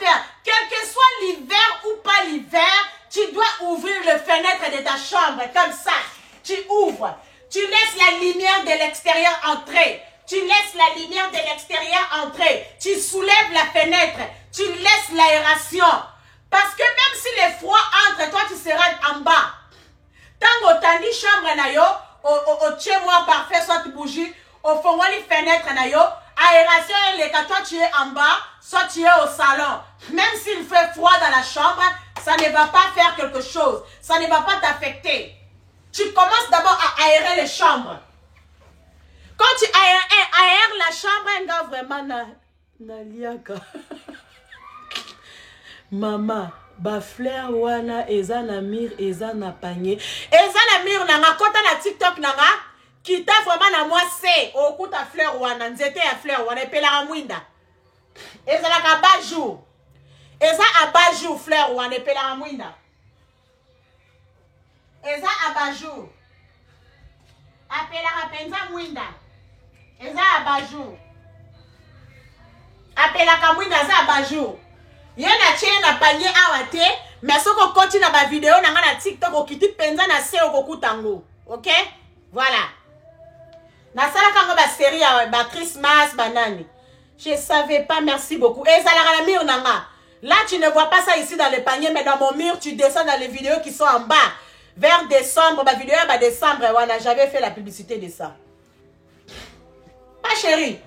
faire. Quel que soit l'hiver ou pas l'hiver, tu dois ouvrir les fenêtres de ta chambre comme ça. Tu ouvres. Tu laisses la lumière de l'extérieur entrer. Tu laisses la lumière de l'extérieur entrer. Tu soulèves la fenêtre. Tu laisses l'aération. Parce que même si le froid entre, toi tu seras en bas. Tant que tu as une chambre na yo, au chez-moi parfait, soit bougie, au fond les fenêtres na yo, aération, quand toi tu es en bas, soit tu es au salon. Même s'il fait froid dans la chambre, ça ne va pas faire quelque chose. Ça ne va pas t'affecter. Tu commences d'abord à aérer les chambres. Quand tu aères la chambre, un gars vraiment naliaka. Maman, ba fleur wana eza na mire eza na panier. Eza na mire nanga kota na TikTok nanga kita vraiment na moi c'est okuta fleur wana nzete ya fleur wana epela mwinda. Eza la ka bajou. Eza abajou fleur wana epela mwinda. Eza abajou. Apela penza mwinda. Eza abajou. Apela ka mwinda za abajou. Yena chie na panye awate, mais soko koti na ba vidéo na nga na TikTok okiti penza na se okokutango. OK? Voilà. Na sala kango ba série ya ba Christmas banani. Je savais pas, merci beaucoup. Et ça la mire nanga. Là tu ne vois pas ça ici dans le panier, mais dans mon mur tu descends dans les vidéos qui sont en bas. Vers décembre, ma vidéo à décembre, voilà, j'avais fait la publicité de ça. Ma chérie.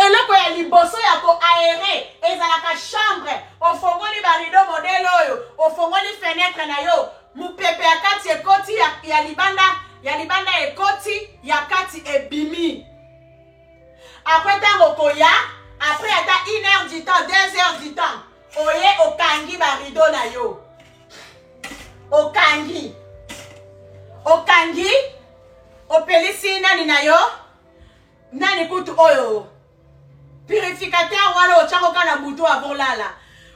Et là, quand il y a les bossons, il y a aéré. Et dans la chambre, au fond, il y a les rideaux modèles, au fond, les fenêtres, mon pépé à Kati et Koti, il y a Libanda et Koti, il y a Kati et Bimi. Après, tant au Koya, après, il y a 1 heure du temps, 2 heures du temps. Oye, au Kangi, ba rideau na yo. Au Kangi. Au Kangi, au Pelisi, nani na yo, nani kutu oyo. Purificateur, voilà, au tchako kana bouton avant là.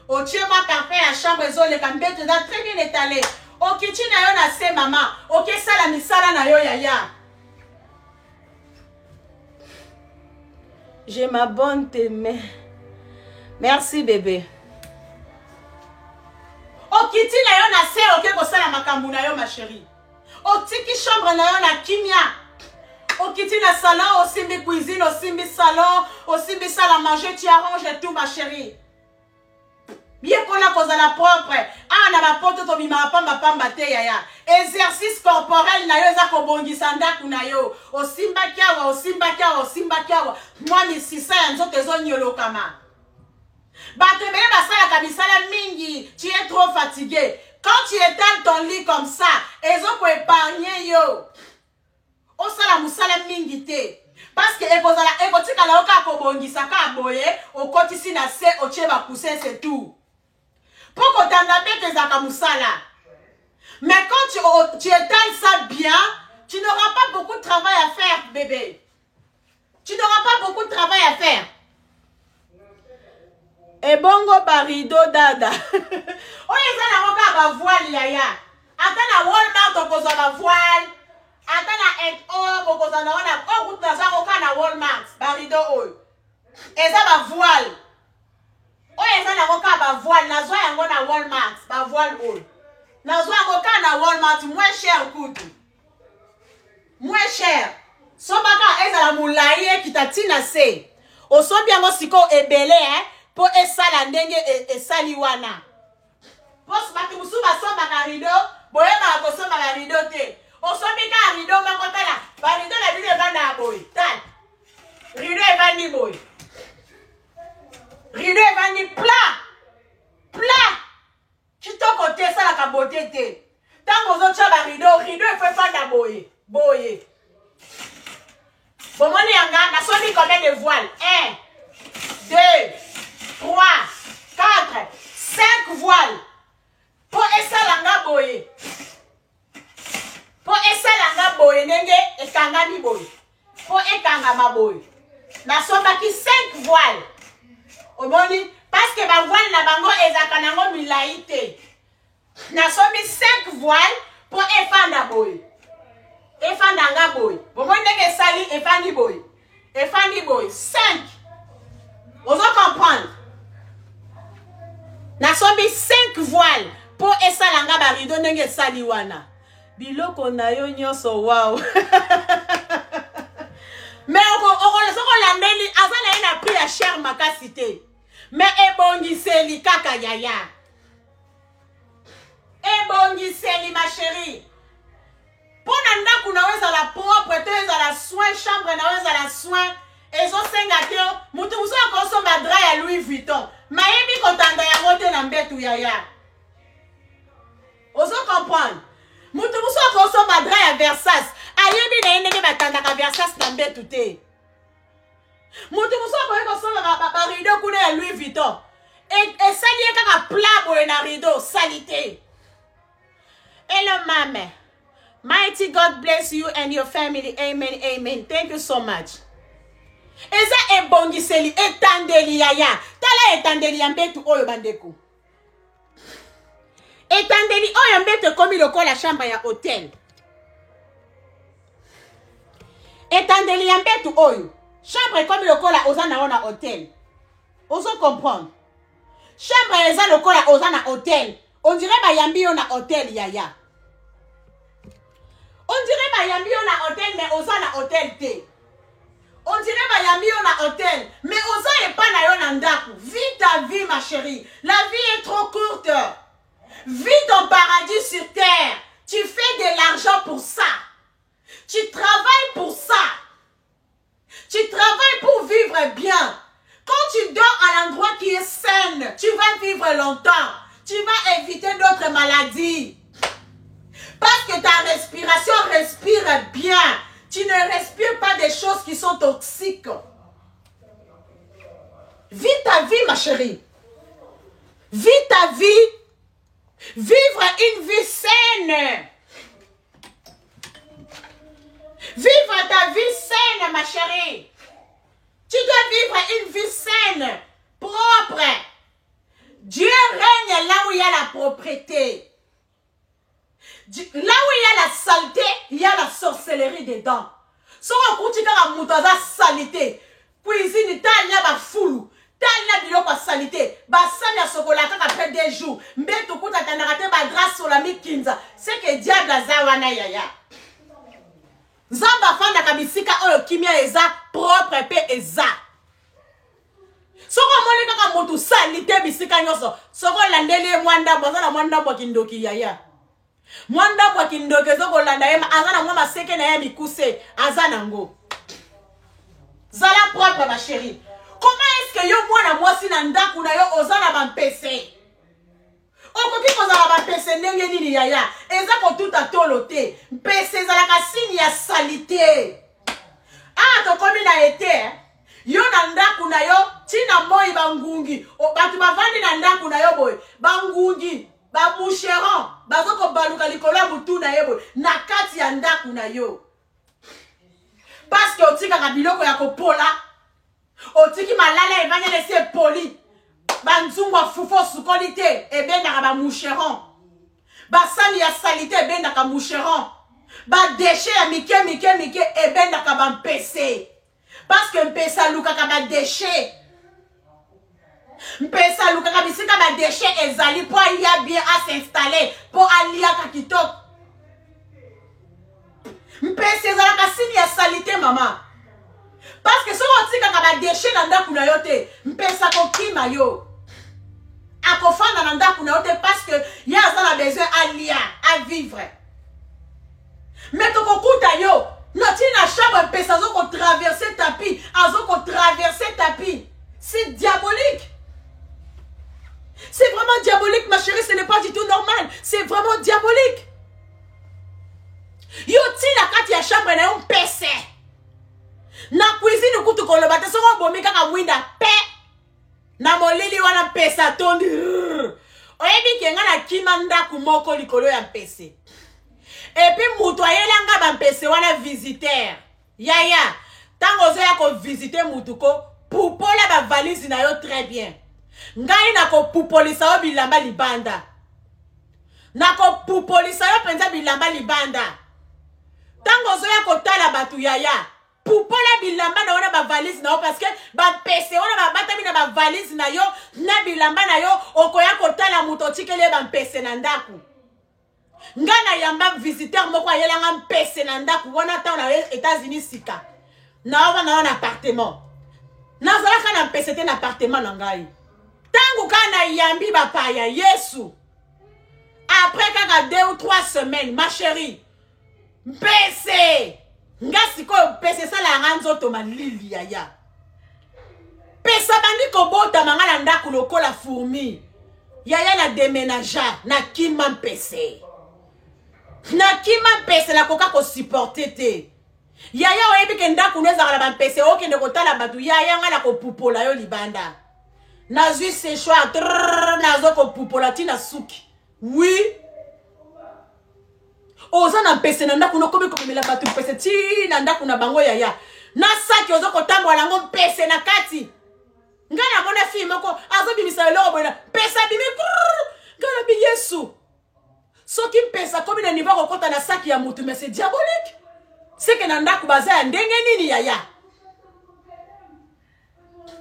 Au tchema parfait, à chambre, zone, kambete, très bien étalé. Au kitchen, na yo na se maman. Ok, ça la misala na yo yaya. J'ai ma bonne t'aimer. Merci bébé. Au kitchen, na yo na se, ok, ko sala makambu na yo ma chérie. Au tiki chambre na yo na kimia. Au kitchen na salon, au simbi cuisine, au simbi salon, au simbi salle à manger, tu arranges tout ma chérie. Bien qu'on a causé la propre. Ah, na ma porte to bima pamba te yaya. Exercice corporel na yo za ko bongisa ndaku na yo. Au simba kiawa, au simba kiawa, au simba kiawa. Moi mi sisa ya nzoto ezo nyolo kama. Bato bele basala kabisala mingi, tu es trop fatigué. Quand tu étales ton lit comme ça, ezo ko épargner yo. O sala musala mingi te. Parce que ekotika la oka ko bongisa ka boye, o kotisi na se o cheba pousser c'est tout. Pourquoi t'en zaka musala? Mais quand tu étales ça bien, tu n'auras pas beaucoup de travail à faire, bébé. Tu n'auras pas beaucoup de travail à faire. Et bongo barido dada. Oye ça na oka ba voile yaya. Ata na Walmart okoza ba voile. Ata na et okoza na ona okuta za oka na Walmart barido oyo. Eza ba voile. Oye eza na oka ba voile nazwa yango na Walmart ba voile oyo. Nazwa yango ka na Walmart moins cher kutu. Moins cher. Sobaka eza la mulaye kitatina se. Osobi yango siko ebele po esala ndenge esali wana. Pos batu musuba somba ka rido, boyema ko somba ka rido te. Osobi ka rido makotala, ba rido la rido banda boy. Tal. Rido evandi boy. Rido evandi plat. Plat. Kitoko te sala ka bote te. Tango zo chaba rido e fait fanda boy. Boy. Bomoni yanga na sobi combien de voiles? 1 2 3 4 5 voiles. Pour esalanga boye. Pour esalanga boye nenge ekanga ni boye. Pour ekanga ma boye. Na sobaki 5 voiles. Omoni parce que ba voile na bango ezaka nango milaite. Na sobi 5 voiles pour efanda boye. Efanda nga boye. Bomoni nenge sali efandi boye. Efandi boye 5. On va comprendre. Nasombi 5 voiles pour esalanga ba rideau ndenge sali wana. Biloko na yo nyonso wow. Mais on landeli azana ina prix ya cher makasité. Mais ebongiseli kaka yaya. Ebongiseli ma chérie. Pona ndaku naweza la propre, teza la soin, chambre naweza la soin. Ezo senga teo, mutu muso akosomba dra ya Louis Vuitton. Mayebi kotanda ya mote na mbetu yaya. Ozo comprendre. Mutu muso akosomba dra ya Versace. Ayebi na yendeke batanda ka Versace na mbetu te. Mutu muso akosomba ba rideau kuna ya Louis Vuitton. E sali kaka plat boye na rideau, salite. Hello mama. Mighty God bless you and your family. Amen, amen. Thank you so much. Eza ebongiseli etandeli yaya. Tala etandeli ya mbetu oyo bandeko. Etandeli oyo mbetu komi lokola chambre ya hotel. Etandeli ya mbetu oyo. Chambre komi lokola ozana ona hotel. Ozo comprendre. Chambre eza lokola ozana hotel. On dirait bayambi yo na hotel yaya. On dirait bayambi yo na hotel mais ozana hotel te. On dirait bayambi yo na hotel mais oza epa na yo na ndaku. Vis ta vie ma chérie. La vie est trop courte. Vis ton paradis sur terre. Tu fais de l'argent pour ça. Tu travailles pour ça. Tu travailles pour vivre bien. Quand tu dors à l'endroit qui est sain, tu vas vivre longtemps. Tu vas éviter d'autres maladies. Parce que ta respiration respire bien. Tu ne respires pas des choses qui sont toxiques. Vis ta vie, ma chérie. Vis ta vie. Vivre une vie saine. Vivre ta vie saine, ma chérie. Tu dois vivre une vie saine, propre. Dieu règne là où il y a la propreté. Là où il y a la saleté, il y a la sorcellerie dedans. Si on continue à monter la saleté, cuisine, t'as là ba foulou, t'as là biloko à saleté, ba sami à chocolat après 2 jours, mbé tout kuta tanarate ba grâce sur la mi-15, c'est que diable a zawana yaya. Zamba fanda kabisika oyo kimia eza propre pe eza. Soko moni kaka motu salite bisika nyoso, soko landeli mwanda bozana mwanda kwa kindoki yaya. Mwanda kwa kindoke zoko landa yema azana mwa maseke na ya mikuse azana ngo. Zala propre ma chérie. Comment est-ce que yo mwana mwasi na ndaku na yo ozana bampese? Okoki kozala bampese ndenge nini yaya? Eza ko tuta tolo te. Mpese zala ka signe ya salite. Ah to komi na ete. Yo na ndaku na yo tina moi bangungi. O batu bavandi na ndaku na yo boy. Bangungi. Ba moucheron, bazoko baluka likola butu na yebo na kati ya ndaku na yo. Parce que otika ka biloko ya kopola, otiki malala evanya laisser poli. Banzungwa fufo sukolite ebenda ka ba moucheron. Ba sali ya salite ebenda ka moucheron. Ba déchet ya mike ebenda ka ba mpese. Parce que mpesa luka ka ba déchet. Mpesa lukaka bisika ba déchet ezali pour y a bien à s'installer pour alia kakitok. Mpesa ezala ka signe ya salité mama. Parce que so otika ka ba déchet na ndaku na yo te, mpesa ko kima yo. Akofanda na ndaku na yo te parce que ya azana besoin alia à vivre. Mais to kokuta yo, no tina chambre mpesa zo ko traverser tapis, azo ko traverser tapis. C'est diabolique. C'est vraiment diabolique, ma chérie, ce n'est pas du tout normal. C'est vraiment diabolique. Yo ti la kati ya chambre na yo mpese. Na cuisine kutu koloba te soko bomi kaka mwinda pe. Na molili wana pesa tondi. Oyebi kenga na kimanda kumoko likolo ya mpese. Et puis mutu ayelanga ba mpese wana visiteur. Yaya, tango zo ya ko visiter mutu ko pupola ba valise na yo très bien. Ngai nako pupolisa yo bilamba libanda. Nako pupolisa yo penza bilamba libanda. Tango zo ya kotala batu yaya. Poupola bilamba na wana ba valise na yo parce que ba pese wana ba batami na ba valise na yo na bilamba na yo okoya kotala muto tikele ba pese na ndaku. Ngana yamba visiteur moko ayelanga mpese na ndaku wana ta na États-Unis sika. Na wana appartement. Na zalaka na mpese te na appartement na ngai. Tangu kana yambi ba paya Yesu. Après kaka 2 ou 3 semaines ma chérie. Mpese. Ngasi ko mpese sala nganzo to malili yaya. Pesa bandi ko bota mangala ndaku lokola fourmi. Yaya na déménager na kima mpese. Na kima mpese la koka ko supporter te. Yaya oyebi ke ndaku nweza kala ba mpese okende kotala batu yaya ngala ko pupola yo libanda. Nazui séchoir nazo ko pupola tina suki. Oui. Oza na mpese na ndaku no komi komela batu mpese ti na ndaku na bango yaya. Na saki ozo kotambola yango mpese na kati. Ngana mona fille moko azo bimisa eloko boyena pesa bimi ngana bi Yesu. Soki mpesa komi na niveau kokota na saki ya mutu mais c'est diabolique. C'est que na ndaku baza ya ndenge nini yaya.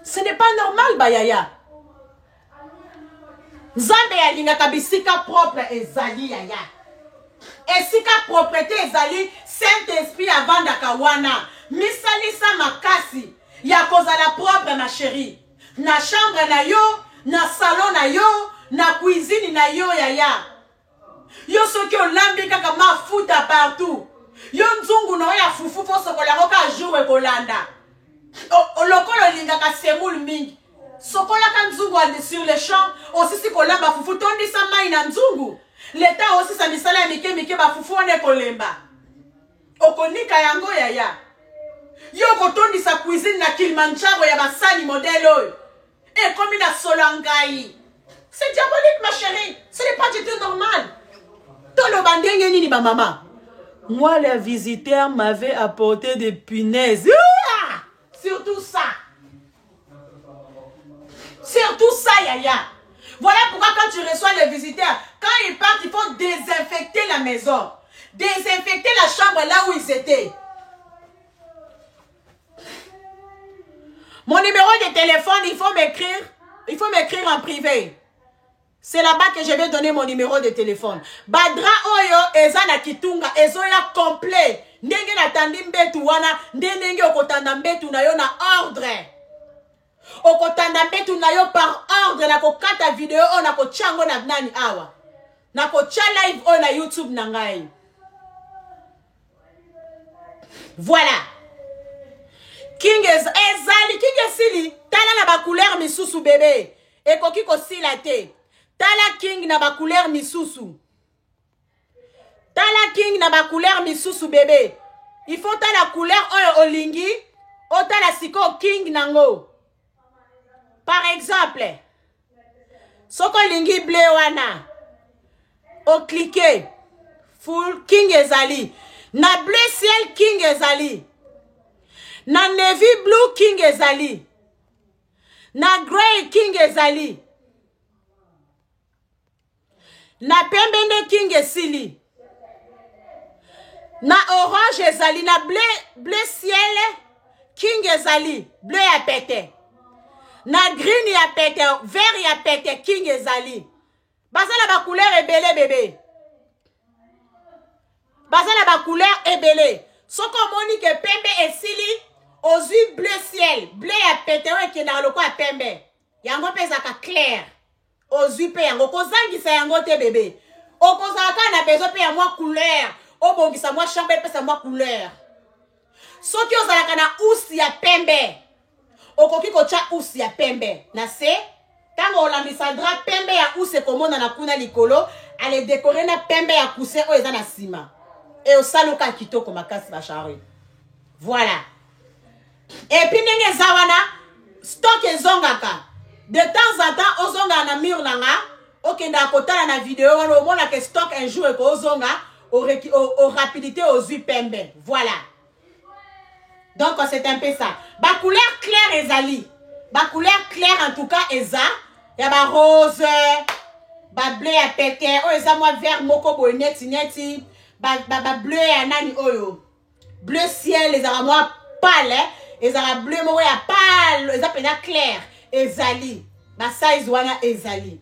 Ce n'est pas normal ba yaya. Nzambe ya linga kabisika propre ezali yaya. Esika propreté ezali Saint-Esprit avanda kawana. Misalisa makasi ya kozala propre ma chérie. Na chambre na yo, na salon na yo, na cuisine na yo yaya. Yo soki olambi kaka mafuta partout. Yo nzungu na ya fufu fo sokola ko ka jour e kolanda. Lokolo linga ka semul mingi. Sokola ka nzungu sur les champs, osisi kolamba fufu tondi sa mai na nzungu. L'État aussi sa misala ya mike ba fufu one kolemba. Okonika yango yaya. Yo kotondi sa cuisine na Kilimanjaro ya basani modèle oyo. Et comme il a solangai. C'est diabolique ma chérie. Ce n'est pas du tout normal. Tolo bandenge nini ba maman. Moi les visiteurs m'avaient apporté des punaises. Surtout ça. Surtout ça yaya. Voilà pourquoi quand tu reçois les visiteurs, quand ils partent, il faut désinfecter la maison. Désinfecter la chambre là où ils étaient. Mon numéro de téléphone, il faut m'écrire en privé. C'est là-bas que je vais donner mon numéro de téléphone. Badra oyo ezana kitunga ezoya complet. Ndenge na tandi mbetu wana, ndenge okotanda mbetu na yo na ordre. Okotanda mbetu na yo par ordre na kokata video o na kochango na nani awa. Na kocha live o na YouTube na ngai. Voilà. King ezali king esili tala na ba couleur misusu bébé. Ekoki ko sila te. Tala king na ba couleur misusu. Tala king na ba couleur misusu bébé. Il faut tala couleur oyo olingi, o tala siko king nango. Par exemple, soko lingi bleu wana. O cliquer full king ezali. Na bleu ciel king ezali. Na navy blue king ezali. Na grey king ezali. Na pembende king esili. Na orange ezali. Na bleu ciel king ezali. Bleu ya pete. Na green ya pete. Vert ya pete king ezali. Basala ba couleur ebele bébé. Basala ba couleur ebele. Soko moni ke pembe esili. Ozui bleu ciel. Bleu ya pete weke na loko ya pembe. Yango pezaka clair. Ozui pe yango. Kozangisa yango te bébé. Okozaka na bezo pe ya mwa couleur. Obongisa mwa chambre pe sa mwa couleur. Soki ozalaka na usi ya pembe. Okoki kocha usi ya pembe. Na se. Tango olambisa drap pembe ya use komona na kuna likolo. Ale décorer na pembe ya coussin o eza na sima. Et au saloka kitoko makasi ba chari. Voilà. Et puis ndenge zawana stock ezongaka. De temps en temps ozonga na mur nanga, okenda kotala na vidéo wana omona ke stock un jour ko ozonga au rapidité aux yeux pembe. Voilà. Donc c'est un peu ça. Ba couleur claire ezali. Ba couleur claire en tout cas eza, ya ba rose, ba bleu ya pete, o eza moi vert moko boy neti. Ba bleu ya nani oyo. Bleu ciel ezala moi pâle ezala bleu moko ya pâle eza pena clair ezali ba size wana ezali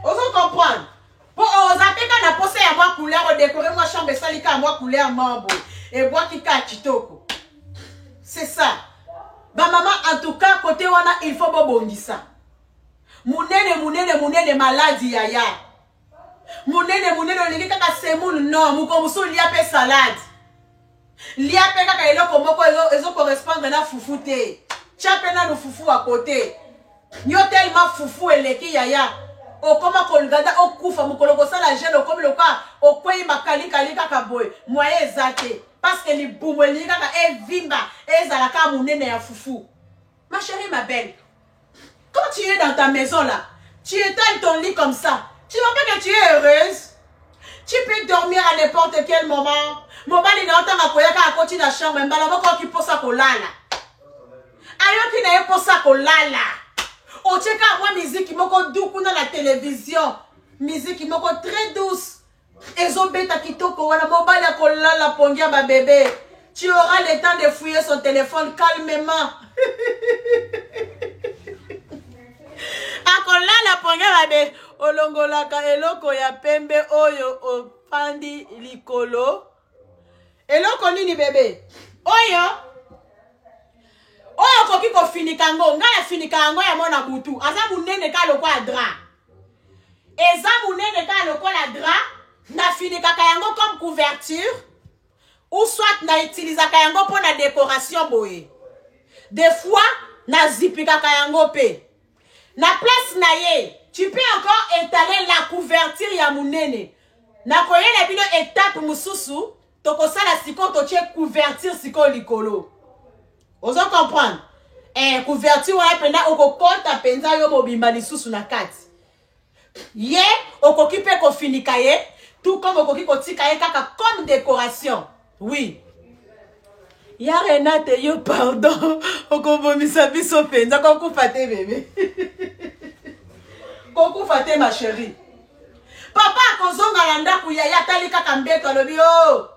ozo comprendre po ozapeka na pose ya mwa couleur o décorer moi chambre salika moi couleur mambo et bois qui ka kitoko c'est ça ba maman en tout cas côté wana il faut bobongisa munene maladie yaya munene olingi kaka semoule non mukomusu lia pe salade lia pe kaka eloko moko ezo correspondre na fufu te tia pe na no fufu à côté nyo tellement fufu eleki yaya okoma kolgada okufa mukolo kosala gel okomi loka okwei makali kaka boy moyen ezate parce que libumu elingi kaka evimba ezalaka munene ya fufu. Ma chérie, ma belle, quand tu es dans ta maison là, tu étales ton lit comme ça, tu vois pas que tu es heureuse? Tu peux dormir à n'importe quel moment. Mon mari n'a autant à qu'à côté de la chambre, mais malheureusement qui pour ça qu'on l'a là. Ayo qui n'a pas ça qu'on l'a là. On check à moi musique qui m'a doux dans la télévision, musique qui m'a très douce. Et zo beta kitoko wana mobile à qu'on l'a la pongia ma bébé. Tu auras le temps de fouiller son téléphone calmement. Akola la ponga babe olongola ka eloko ya pembe oyo opandi likolo eloko nini bebe oyo koki ko finika ngo ngala finika ngo ya mona butu aza munene ka loko adra eza munene ka loko la dra na finika ka yango comme couverture ou soit na utiliser ka yango pour la décoration boye des fois na zipika ka yango pe na place na ye, tu peux encore étaler la couverture ya munene. Na koye na bino étape mususu, toko sala siko to tie couverture siko likolo. Ozo comprendre? Couverture wa pena okokota penza yo mobimba lisusu na kati. Ye okokipe ko finika ye, tout comme okoki ko tika ye kaka comme décoration. Oui. Ya Renate yo pardon okobomisa biso penza kokufa te bébé kokufa te ma chérie papa akozonga na ndaku ya tali kaka mbeto alobi oh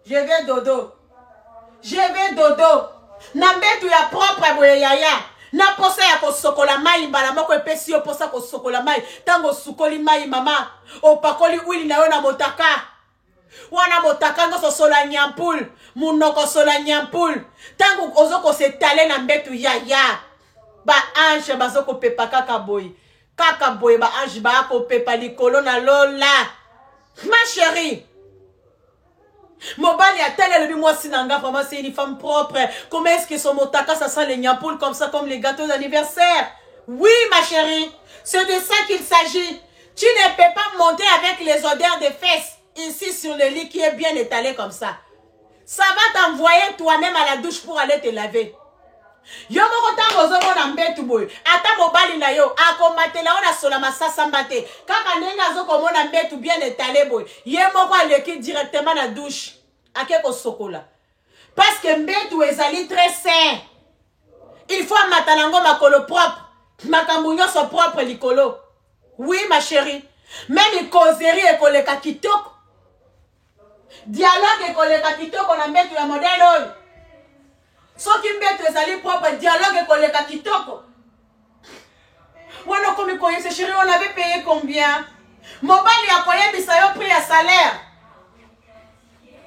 je vais dodo na mbeto ya propre boye yaya na posa ya kosokola mai mbala moko epesi yo posa kosokola mai tango sukoli mai mama opakoli wili na yo na motaka wana motaka ngo sosola nyampul munoko sola nyampul tango ozoko se tale na mbetu ya ba ange bazoko pepa kaka boy ba ange ba ko pepa likolo na lola ma chérie mobali a telle le moi sinanga vraiment c'est une femme propre comment est-ce que son motaka ça sent les nyampul comme ça comme les gâteaux d'anniversaire oui ma chérie c'est de ça qu'il s'agit tu ne peux pas monter avec les odeurs de fesses ici sur le lit qui est bien étalé comme ça. Ça va t'envoyer toi-même à la douche pour aller te laver. Yo moko tango zomo na mbetu boy. Ata mobali na yo akomatela ona sola masasa mbate. Kaka nenga zoko mona mbetu bien étalé boy. Ye moko aleki directement na douche. Akeko sokola. Parce que mbetu ezali très sain. Il faut matanango makolo propre. Makambo nyonso propre likolo. Oui ma chérie. Même causerie ekoleka kitoko. Dialogue ekoleka kitoko na mbetu ya modèle oyo. Soki mbetu ezali propre, dialogue ekoleka kitoko. Wana komi koyese chérie, on avait payé combien? Mobali akoyebisa yo prix ya salaire.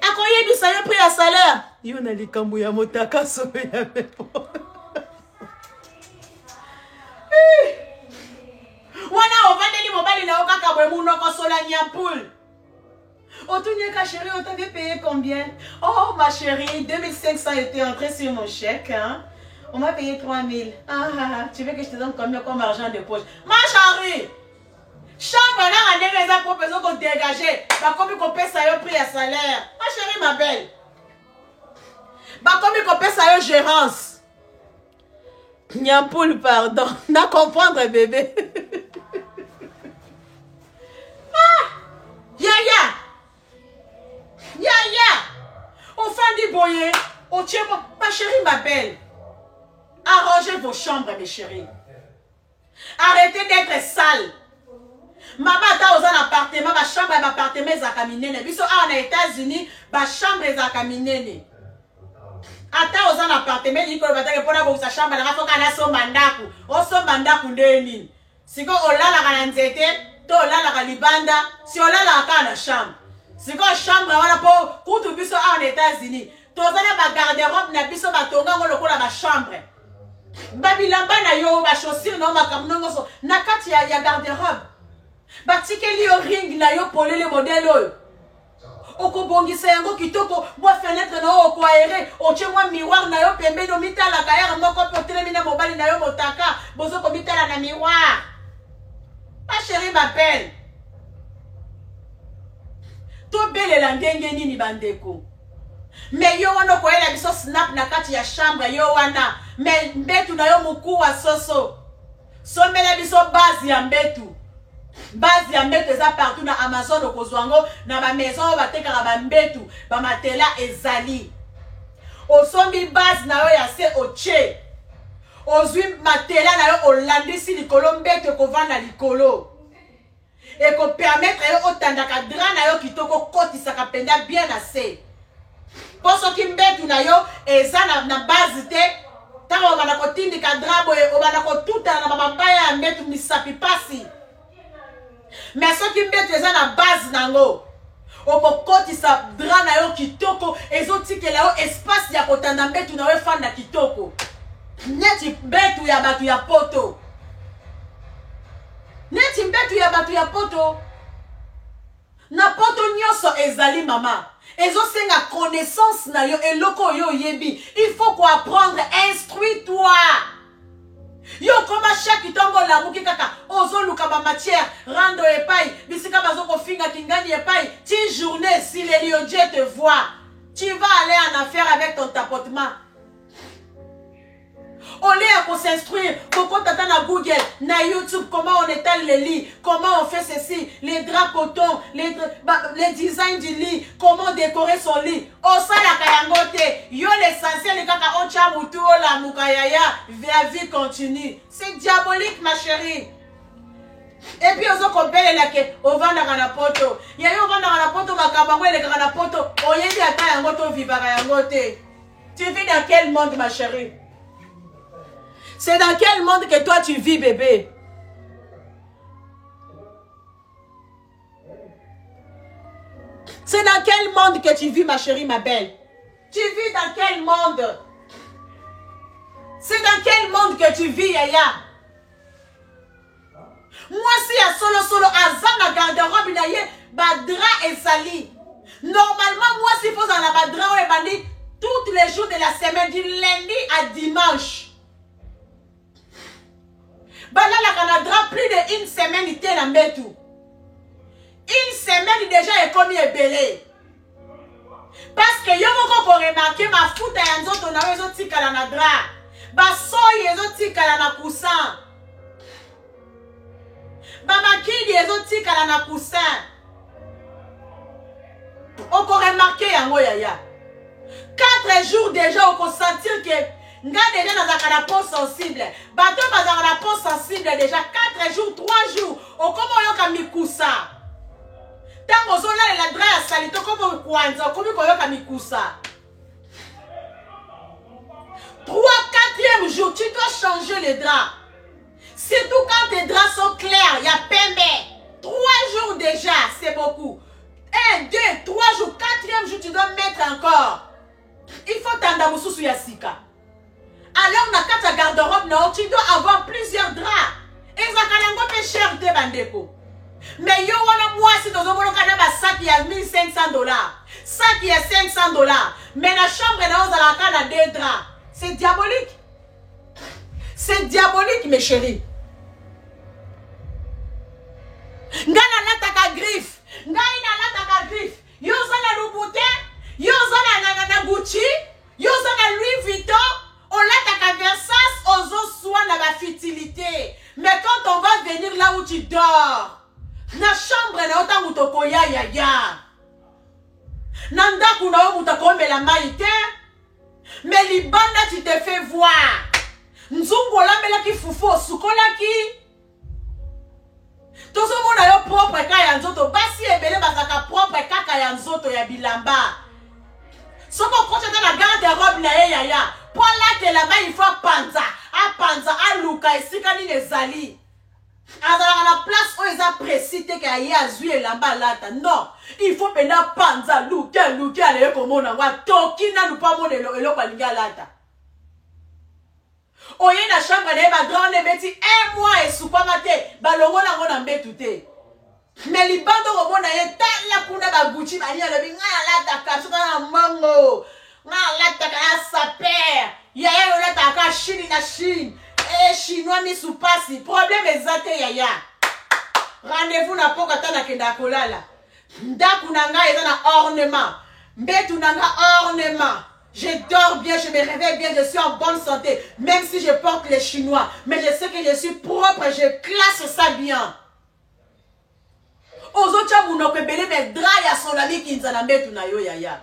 Akoyebisa yo prix ya salaire. Yo na likambo ya motaka so ya pepo. Wana ovandeli mobali na okaka bwe munoko sola nyampul. Otunyeka chérie, on t'avait payé combien? Oh ma chérie, 2500 était entré sur mon chèque. Hein? On m'a payé 3000. Tu veux que je te donne combien comme argent de poche? Ma chérie, chambre là, on est les propositions qu'on dégager. Bah comme qu'on paie ça, yo prix à salaire. Ma chérie, ma belle. Bah comme qu'on paie ça, yo gérance. Nyampoule, pardon. N'a comprendre, bébé. Yaya. Au fin du boyer, au tient ma chérie, ma belle. Arrangez vos chambres, mes chéris. Arrêtez d'être sale. Maman a un appartement, ma chambre et ma appartement est à caminer. Biso en États-Unis, ma chambre est à caminer. ata oza na appartement likolo batake mpona bokisa chambre nanga foka na somba ndaku osomba ndaku nde nini siko olalaka na nzete to olalaka libanda si olalaka kaka na chambre siko chambre wana mpo kutu biso awa na États-Unis toza na bagarderobe na biso batonga ngo lokola bachambre babilamba na yo bachaussure na yo makambo nyonso na kati ya garderobe batikeli yo ring na yo polele modele oyo okobongisa yango kitoko mwa fenêtre na yo okoaere otie mwa miroir na yo pembeni omitalaka yare moko mpe otelemi na mobali na yo motaka bozo komitala na miroir ma chérie bapele tobelela ndenge nini bandeko me yo wana okoyela biso snap na kati ya chambre yo wana me mbetu na yo mokuwa soso sombela biso base ya mbetu base ya mbetu eza partout na Amazon okozwa ngo na bamaison oyo batekaka bambetu bamatela ezali osombi base na yo ya se otie ozwi matela na yo olandisi likolo mbetu ekovanda likolo ekopermettre yo otandaka dra na yo kitoko kotisaka mpenza bien na se mpo soki mbetu na yo eza na base te ntango obanda kotindika dra boye obanda kotutana na bamabaya ya mbetu misapi pasi mais soki mbetu eza na base nango okokotisa dra na yo kitoko ezotikela yo espace ya kotanda mbetu na yo efanda kitoko neti mbetu ya bato ya poto neti mbetu ya bato ya poto na poto nyonso ezali mama ezosenga connaissance na yo eloko oyo oyebi il faut koapprendre instruis-toi yo koma chaque tongo lamuki kaka ozoluka ba matière rando epai bisika bazokofinga kingani epai ti journée si les lieux Dieu te voit tu vas aller en affaire avec ton tapotement au lieu de s'instruire, pourquoi t'attends na Google, na YouTube, comment on étale les lits, comment on fait ceci, les draps coton, les designs du lit, comment décorer son lit. Oh ça la kayangote, yo l'essentiel, les kaka on chabutu, la mukayaya, la vie continue. C'est diabolique ma chérie. Et puis on compare la ke, on va dans la poto. Ya yo va dans la poto, ma kabangwe le kana poto, oyendi ata yangoto viva kayangote. Tu vis dans quel monde ma chérie? C'est dans quel monde que toi tu vis, bébé? C'est dans quel monde que tu vis, ma chérie, ma belle? Tu vis dans quel monde? C'est dans quel monde que tu vis, Yaya? Moi, si à solo, azana garde-robe, badra et sali. Normalement, moi, si faut dans la badra et bandi, tous les jours de la semaine, du lundi à dimanche. Bala la Canada, plus de une semaine, il était en bétou. Une semaine déjà est comme il est belé. Parce que yo moko remarqué ma futa ya nzoto na wezo tika na dra. Ba soy ezo tika na coussin. Ba makidi ezo tika na coussin. Oko remarqué yango yaya. 4 jours déjà oko sentir que nga déjà dans la peau sensible. Bato dans la peau sensible déjà 4 jours, 3 jours. O komo yoka mikusa. Tango zola la dra ya salito komo kwanza komi ko yoka mikusa. 3, 4e jour, tu dois changer les draps. Surtout quand tes draps sont clairs, il y a pembe. 3 jours déjà, c'est beaucoup. 1, 2, 3 jours, 4e jour, tu dois mettre encore. Il faut t'en sous yasika. Alors, na kata garde-robe, tu dois avoir plusieurs draps. Et ça kanango pe cher de bandeko. Mais yo wana moi si dans un canaba sac il y a $1,500. Sac il y a $500. Mais la chambre na on la kana 2 draps. C'est diabolique. C'est diabolique mes chéris. Ngana lataka griffe. Ngana lataka griffe. Yo zana Louboutin, yo zana na Gucci, yo zana Louis Vuitton. On l'attaque à Versace, aux os soins dans la futilité. Mais quand on va venir là où tu dors, na chambre na autant où tu koya ya ya. Nanda kuna où tu kombe la maïté. Mais libanda tu te fais voir. Nzungo la mela ki fufo sukola ki. Tout ce monde a yo propre kaya nzoto. Basi ebele bazaka propre kaka ya nzoto ya bilamba. Ce qu'on continue dans la garde-robe, yaya. Pour là, là-bas, il faut panza. A panza, a luka, et si kani les ali. À la place où ils ont précité qu'il y a Zui et là-bas, là, non. Il faut que la panza, luka, les comme on a toki, n'a pas mon elo, palinga lata. Oye, la chambre, elle va grande, bêti, un mois et sous pas maté, balongo, la mon ambé tout est. Mais les bandes au monde, il y a la kuna ba Gucci, il y a le binga la taka, tout un mango, la taka sa père, il y a la taka Chine na Chine, et chinois mis sous passe, problème exact yaya. Rendez-vous na poka tana kenda kolala. Ndaku nanga est un ornement, mbetu nanga ornement. Je dors bien, je me réveille bien, je suis en bonne santé, même si je porte les chinois, mais je sais que je suis propre, je classe ça bien. Ozocha munoko belé mais dra ya son ami qui nzana mbetu na yo yaya.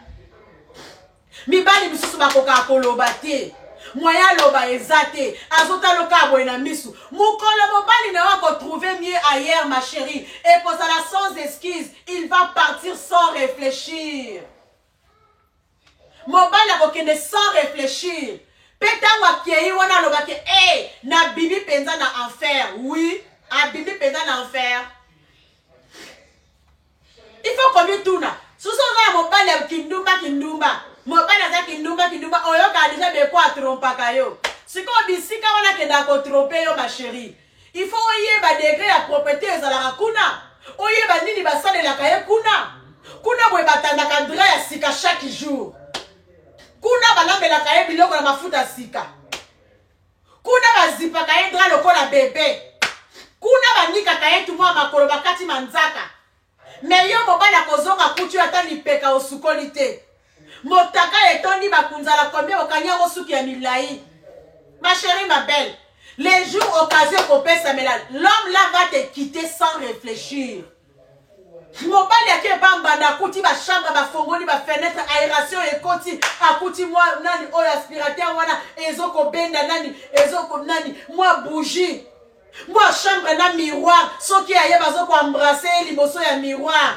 Mibali misusu bakoka koloba te. Moya loba ezate. Azota loka boena misu. Mukolo mobali na wako trouver mieux ailleurs ma chérie. Et pour ça sans excuse, il va partir sans réfléchir. Mobali a kokende sans réfléchir. Peta wakiei wana loba ke na bibi penza na enfer. Oui, a bibi penza na enfer. Il faut qu'on lui tourne. Si on a mobile kindumba. Mobile a kindumba. Oyo ka déjà be quoi trompa kayo. Si qu'on bisika wana kenda ko tromper yo ma chérie. Il faut oyer ba degré à propriété ezala kuna. Oyer ba nini ba sale la kaye kuna. Kuna boye batanda ka dra ya sika chaque jour. Kuna ba lambe la kaye biloko na mafuta sika. Kuna ba zipa kaye dra lokola bébé. Kuna ba nika kaye tuma makolo bakati manzaka. Mais yo mobala kozonga kutu ata lipeka osukolite. Motaka etoni bakunzala combien okanya osuki ya milai. Ma chérie, ma belle, les jours occasion qu'on peut s'améliore, l'homme là va te quitter sans réfléchir. Mobali yake bamba na kuti ba chambre ba fongoli ba fenêtre aération et koti akuti moi nani oil aspirateur wana ezoko benda nani ezoko nani moi bougie. Moi, chambre na miroir. Ce qui a besoin pour embrasser les morceaux ya miroir.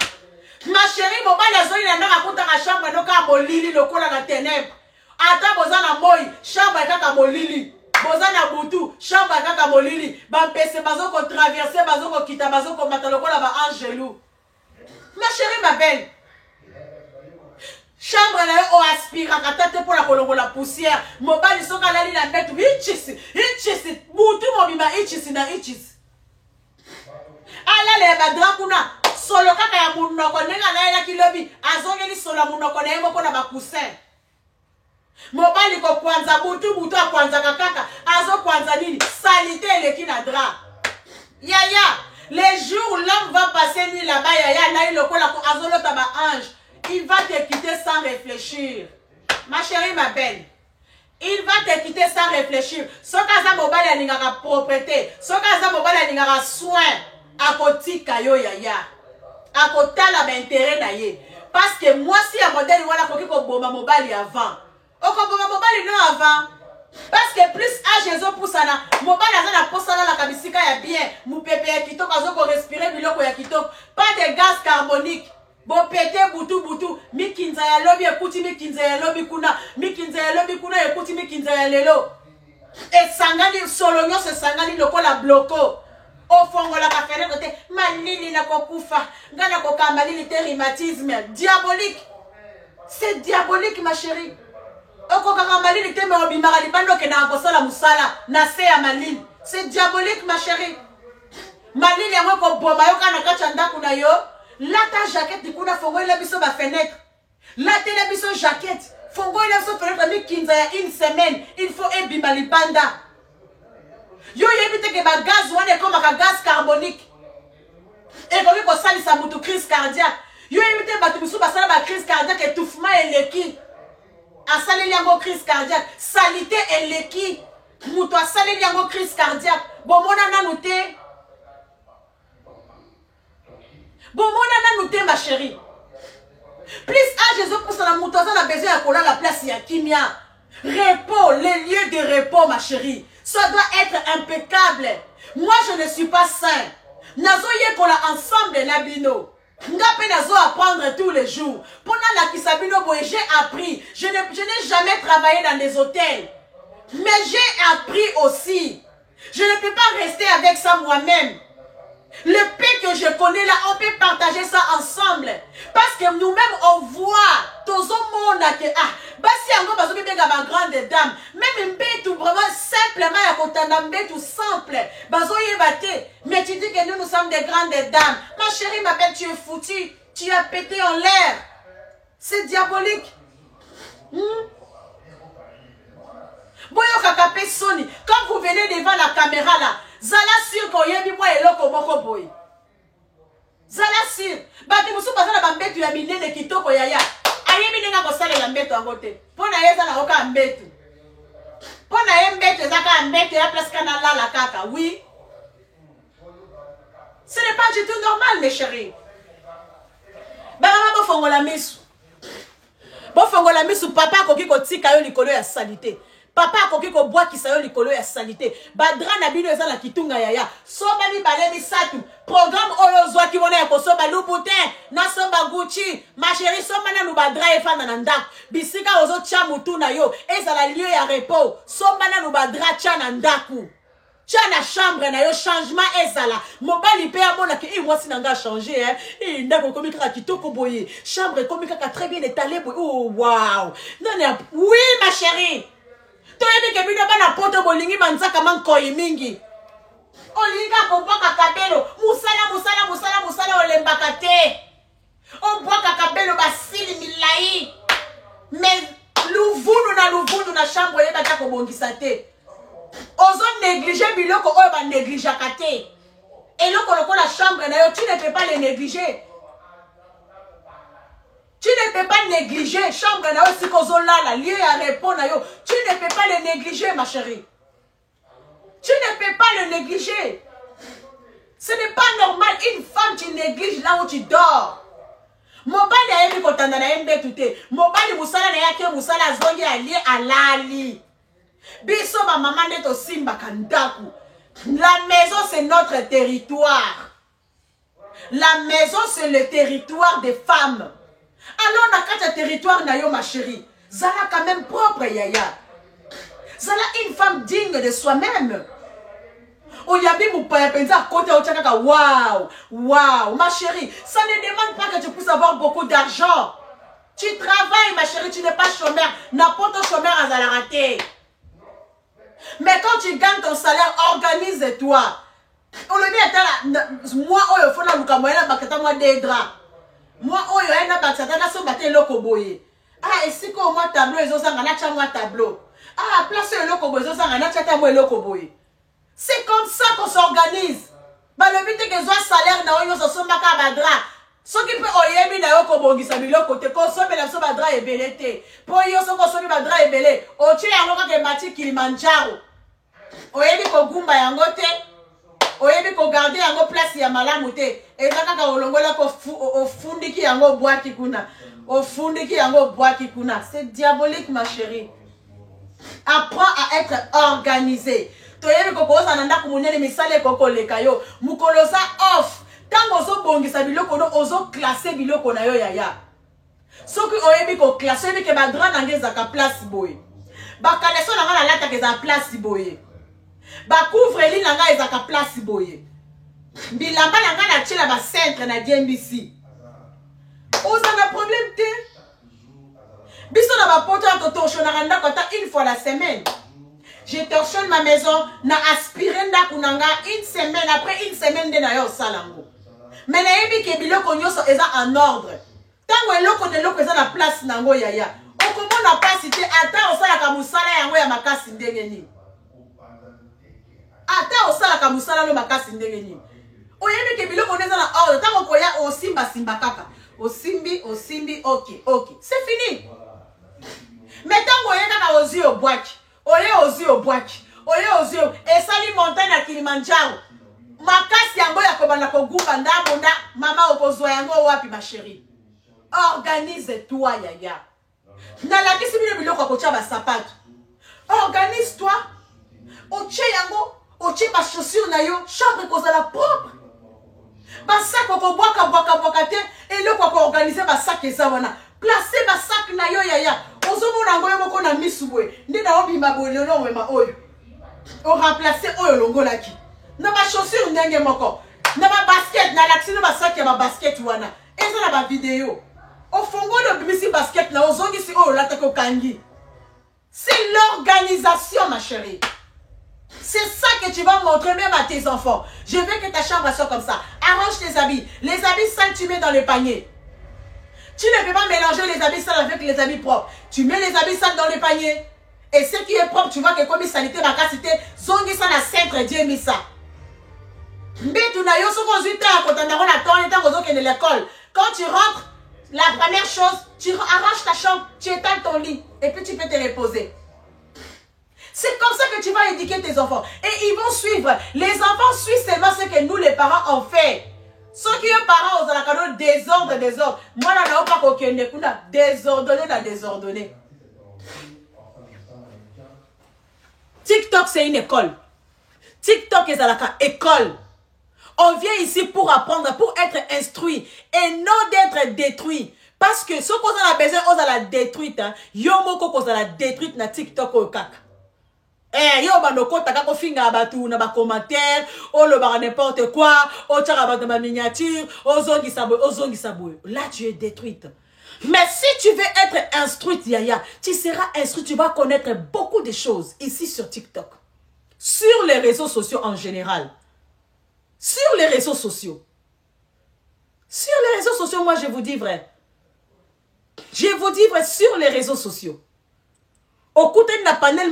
Ma chérie, mon bal azoi na ndaka kuta ka chambre no ka molili lokola na ténèbres. Ata bozana moi, chambre kaka molili. Bozana butu, chambre kaka molili. Ba pese bazo ko traverser, bazo ko kita, bazo ko mata lokola ba angelou. Ma chérie, ma belle. Chambre na yo aspira katate pour la kolongo la poussière. Mobali soka lali na betu itchisi butu mobima itchisi na itchisi. Ala le badra kuna solo kaka ya munoko nenga na ela kilobi azongeli solo munoko na yemo kona ba coussin. Mobali ko kwanza butu a kwanza kaka azo kwanza nini salite le kina dra. Yaya les jours l'homme va passer nuit là-bas yaya na ile kola ko azolo taba ange. Il va te quitter sans réfléchir. Ma chérie, ma belle. Il va te quitter sans réfléchir. Ce cas mobile a n'ingara propreté. Ce cas mobile a n'ingara soin. A côté kayo yaya. A côté la intérêt na ye. Parce que moi si un modèle wala koki ko bomba mobile avant. O ko bomba mobile non avant. Parce que plus âge ezo poussana, mobile azana posana la kabisika ya bien. Mu pepe ya kitoko azo ko respirer biloko ya kitoko. Pas de gaz carbonique. Bo pété butu mikinza ya lobi ekuti mikinza ya lobi kuna ekuti mikinza ya lelo et sangani solonyo se sangani lokola bloko au fongo la kafere kote manini na kokufa ngana kokamba lili te rhumatisme diabolique, c'est diabolique ma chérie. Oko kakamba lili te me obimara libando ke na kosala musala na se ya malini, c'est diabolique ma chérie. Malini ya ko boma yo kana kacha ndaku na yo. Là ta jaquette du coup na fongo il a biso ba fenêtre. Là tu la biso jaquette. Fongo il a biso fenêtre mi kinza ya une semaine. Il faut ebimba libanda. Yo yebite ke ba gaz wane comme ka gaz carbonique. Et comme ko sali sa mutu crise cardiaque. Yo yebite ba tu biso ba sala ba crise cardiaque étouffement et leki. A sali yango crise cardiaque, salité et leki. Mutu a sali yango crise cardiaque. Bon mona nanu te. Bon, mon ananou ma chérie. Plus à Jésus pour la moutaison, on a besoin de coller la place, il y a kimia. Repos, les lieux de repos, ma chérie. Ça doit être impeccable. Moi, je ne suis pas sain. Nazoye pour la ensemble, Nabino. Je apprendre tous les jours. Pendant la Kisabino Boy, j'ai appris. Je n'ai jamais travaillé dans des hôtels. Mais j'ai appris aussi. Je ne peux pas rester avec ça moi-même. Le paix que je connais là, on peut partager ça ensemble. Parce que nous-mêmes, on voit tous au monde que basi yango bazo bien ma grande dame. Même tout vraiment simplement ya kotanda tout simple. Bazo yebate. Mais tu dis que nous sommes des grandes dames. Ma chérie, ma belle, tu es foutue. Tu as pété en l'air. C'est diabolique. Boyo kakapé Sony. Quand vous venez devant la caméra là, zala sur ko yebi moi eloko moko boy. Zala sur. Bati musu bazala bambetu ya minene kitoko yaya. Ayebi ninga ko sala ya mbetu angote. Pona yeza na oka mbetu. Pona ye mbetu zaka mbetu ya place kana la kaka. Oui. Ce n'est pas du tout normal mes chéris. Barama bo fongola misu. Bo fongola misu papa koki ko tika yo likolo ya salite. Papa koki ko bois ki sayo likolo ya salite. Badra na bino eza la kitunga yaya. Soba mi bale mi satu. Programme oyo zwa ki wona ya ko soba Louboutin. Na soba Gucci. Ma chérie soba na nubadra e fana na ndako. Bisika ozo tia mutu na yo. Eza la lieu ya repos. Soba na nubadra tia na ndako. Tia na chambre na yo changement ezala. Mobali pe amona ke moi si nanga changer hein. Ndako komi kaka kitoko boye. Chambre komi kaka très bien étalée boye. Oh wow. Non oui ma chérie. Toyebi ke bino bana poto bolingi manzaka mankoi mingi. Olinga boboka kabelo, musala olembaka te. Oboka kabelo basili milai. Mais luvunu na chambre yeba ta kobongisa te. Ozo négliger biloko oyo ba négligeaka te. Eloko lokola chambre na yo, tu ne peux pas le négliger. Tu ne peux pas négliger chambre na yo sikozolala lieu à répondre yo. Tu ne peux pas le négliger ma chérie. Tu ne peux pas le négliger. Ce n'est pas normal une femme tu négliges là où tu dors. Mobali ayebi kotanda na yembe tuté. Mobali musala na yake musala zongi ali alali. Biso ma maman neto simba kandaku. La maison c'est notre territoire. La maison c'est le territoire des femmes. Alors, dans le territoire, ma chérie, Zala quand même propre, yaya. Zala une femme digne de soi-même. Oyabi Moupaya Penza, côté Ochaka, waouh, ma chérie, ça ne demande pas que tu puisses avoir beaucoup d'argent. Tu travailles, ma chérie, tu n'es pas chômeur. N'importe chômeur à Zala raté. Mais quand tu gagnes ton salaire, organise-toi. On le dit, moi, il faut la moyenne, moi, des draps. Moi, oh, il y a un abattement, on a loko boye. Ah, et si qu'on moi tableau, ils ont un moi tableau. Ah, place le loko boye, ils ont un moi loko boye. C'est comme ça qu'on s'organise. Bah, le but est que soit salaire, na yo so maka badra. Ce qui peut oyebi na yo ko bongisa bilo côté ko so bela so badra e belete. Po yo so ko so badra e belé. O chi yango ka ke mati Kilimanjaro. Oyebi ko gumba yango te. Oyebi ko garder yango place ya malamu te. Ezaka ka olongola ko ofundiki yango boaki kuna. Ofundiki yango boaki kuna. C'est diabolique ma chérie. Apprends à être organisé. Toyebi ko koza nanda kumunene misale ko koleka yo. Mukolosa off. Tango ozo bongisa biloko no ozo classer biloko na yo yaya. Soki oyebi ko classer bi ke ba grand angeza ka place boy. Ba kaleso na ngala lata ke za place boy. Ba couvre li na nga ezaka place boye. Bilamba na nga na tshela ba centre na DMBC. Oza na problème te. Biso na ba poto to torchona randa kota une fois la semaine. Je torchonne ma maison na aspirer ndako nanga une semaine après une semaine de na yo salango. Mais na yebi ke biloko nyoso eza en ordre. Tango eloko de loko eza na place nango yaya. Okomona pas cité ata osala ka musala yango ya makasi ndenge ni. Ata osala ka musala no makasi ndenge ni. Oyebi ke biloko neza na ordre. Tango koya osimba kaka. Osimbi, ok. C'est fini. Mais tango oye kaka ozi obwaki. Oye ozi obwaki. Oye ozi esali montagne na Kilimanjaro. Makasi yango ya kobanda kogumba ndambo nda mama okozwa yango wapi ma chérie. Organise-toi yaya. Na la kisi bino biloko kocha ba sapato. Organise-toi. Oche yango, oche ba chaussure na yo, chambre kozala propre. Basak boka te et le quoi organiser basak ezawana. Placer basak na yo yaya. Ozomona ngoyo moko na misubwe. Ndi na obima bololo wema oyo. O remplacer oyo longolaki. Na ba chaussure ndenge moko. Na ba basket na laksino basak ya ba basket wana. Eza na ba vidéo. Au fongo de bimisi basket na ozongi si oyo latako kangi. C'est l'organisation ma chérie. C'est ça que tu vas montrer même à tes enfants. Je veux que ta chambre soit comme ça. Arrange tes habits. Les habits sales, tu mets dans le panier. Tu ne peux pas mélanger les habits sales avec les habits propres. Tu mets les habits sales dans le panier. Et ce qui est propre, tu vois que comme sanité, ma cité, zongi ça na centre Dieu mis ça. Mais tu n'as pas de l'école. Quand tu rentres, la première chose, tu arranges ta chambre, tu étales ton lit. Et puis tu peux te reposer. C'est comme ça que tu vas éduquer tes enfants. Et ils vont suivre. Les enfants suivent seulement ce que nous, les parents, ont fait. Ceux qui sont parents, ont un cadeau désordre. Moi, je n'ai pas aucun désordonné. TikTok, c'est une école. TikTok est à la école. On vient ici pour apprendre, pour être instruit et non d'être détruit. Parce que ce qu'on a besoin, on a la détruite. Yomoko qu'on a la détruite na TikTok au caca. Eh, yo banoko taka ko finga abatu na ba commentaire, o le ba n'importe quoi, o tira ba ma miniature, o zongi sabo. Là tu es détruite. Mais si tu veux être instruite Yaya, tu seras instruite, tu vas connaître beaucoup de choses ici sur TikTok. Sur les réseaux sociaux en général. Sur les réseaux sociaux. Sur les réseaux sociaux, moi je vous dis vrai. Je vous dis vrai sur les réseaux sociaux. Au côté de la panel,